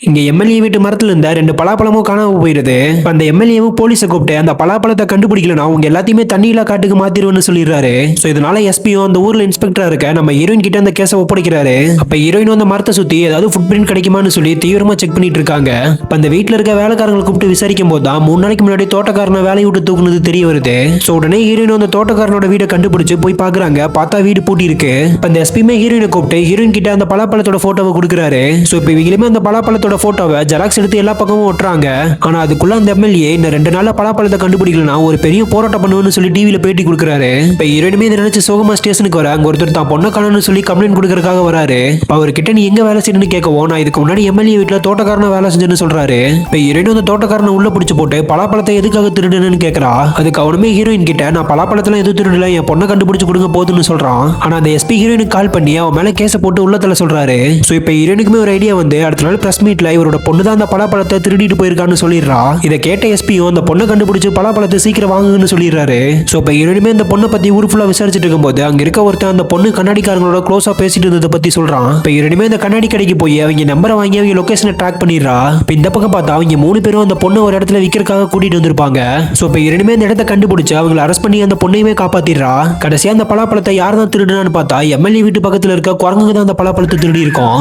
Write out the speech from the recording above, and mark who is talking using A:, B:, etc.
A: இங்க எம்எல்ஏ வீட்டு மரத்துல இருந்த 2 பலாப்பழமும் காணாம போயிருது. அந்த எம்எல்ஏவும் போலீஸை கூப்பிட்டு அந்த பலாப்பழத்தை கண்டுபிடிக்கலனா அவங்க எல்லாத்தையுமே தண்ணியில காட்டுக்கு மாத்திருவேன்னு சொல்லிடுறாரு. சோ இதனால எஸ்பியும் அந்த ஊர்ல இன்ஸ்பெக்டரா இருக்க நம்ம ஹீரோயின் கிட்ட அந்த கேஸை ஒப்படைக்கிறாரு. அப்ப ஹீரோயின் அந்த மரத்தை சுத்தி ஏதாவது ஃபுட் பிரிண்ட் கிடைக்குமான்னு சொல்லி தீவிரமா செக் பண்ணிட்டு இருக்காங்க. அப்ப அந்த வீட்டுல இருக்க வேலைக்காரங்களை கூப்பிட்டு விசாரிக்கும் போது தான் 3 நாளைக்கு முன்னாடி தோட்டக்காரனை வேலையை விட்டு தூக்குனது தெரிய வருது. சோ உடனே ஹீரோயின் அந்த தோட்டக்காரனோட வீட்டை கண்டுபிடிச்சு போய் பாக்குறாங்க. பார்த்தா வீடு பூட்டி இருக்கு. அந்த எஸ்பியுமே ஹீரோயினை கூப்பிட்டு ஹீரோயின் கிட்ட அந்த பலாப்பழத்தோட போட்டோவை கொடுக்குறாரு. சோ இப்ப இவங்களுமே அந்த பலாப்பழத்தோட போட்டோவை ஜெராக்ஸ் எடுத்து எல்லா பக்கமும் ஒட்டுறாங்க. ஆனா அதுக்குள்ள அந்த எம்எல்ஏ இந்த 2 நாள்ல பலாப்பழத்தை கண்டுபிடிக்கலனா ஒரு பெரிய போராட்டம் பண்ணுவேன்னு சொல்லி டிவில பேட்டி கொடுக்குறாரு. இப்ப ஹீரோயினுமே இதை நினைச்சு சோகமா ஸ்டேஷனுக்கு வர அங்க ஒருத்தர் தான் பொண்ணை காணோம்னு சொல்லி கம்ப்ளைண்ட் கொடுக்கறதுக்காக வராரு. அவர்கிட்ட நீ எங்க வேலை செய்யணும்னு கேட்கவும் நான் இதுக்கு முன்னாடி எம்எல்ஏ வீட்டுல தோட்டக்காரன வேலை செஞ்சேன்னு சொல்றாரு. இப்ப ஹீரோயின் அந்த தோட்டக்காரனை உள்ள பிடிச்சு போட்டு பலாப்பழத்தை எதுக்காக திருடுன்னு கேட்கறா. அதுக்கு அவனுமே ஹீரோயின் கிட்ட நான் பலாப்பழத்துல எதுவும் திருடல, என் பொண்ணை கண்டுபிடிச்சு கொடுங்க போதுன்னு சொல்றான். ஆனா அந்த எஸ்பி ஹீரோயினுக்கு கால் பண்ணி அவன் மேல கேஸ போட்டு உள்ளத்துல சொல்றாரு. சோ இப்ப ஹீரோயினுக்குமே ஒரு ஐடியா வந்து அடுத்த நாள் பிரஸ் மீட்ல இவரோட பொண்ணு தான் அந்த பலாப்பழத்தை திருடிட்டு போயிருக்கான்னு சொல்லிடுறா. இதை கேட்ட எஸ்பியும் அந்த பொண்ணை கண்டுபிடிச்சு பலாப்பழத்தை சீக்கிரம் வாங்குன்னு சொல்லிடுறாரு. சோ இப்ப ஹீரோயினுமே அந்த பொண்ணை பத்தி ஊர் ஃபுல்லா விசாரிச்சுட்டு இருக்கும்போது அங்க இருக்க ஒருத்தன் அந்த பொண்ணு கண்ணாடிக்காரங்களோட க்ளோஸா பேசிட்டு இருந்ததை பத்தி சொல்றான். இப்ப ஹீரோயினுமே அந்த கண்ணாடி கடைக்கு போய் அவங்க நம்பரை வாங்கி அவங்க லொகேஷனை ட்ராக் பண்ணிடுறா. இப்ப இந்த பக்கம் பார்த்தா அவங்க 3 பேரும் அந்த பொண்ணை ஒரு இடத்துல விற்கிறதுக்காக கூட்டிட்டு வந்திருப்பாங்க. சோ இப்ப ஹீரோயினுமே அந்த இடத்தை கண்டுபிடிச்சு அவங்களை அரெஸ்ட் பண்ணி அந்த பொண்ணையுமே காப்பாத்திடுறா. கடைசியா அந்த பலாப்பழத்தை யார் தான் திருடுனான்னு பார்த்தா எம்எல்ஏ வீட்டு பக்கத்துல இருக்க குரங்குங்க தான் அந்த பலாப்பழத்தை திருடி இருக்கும்.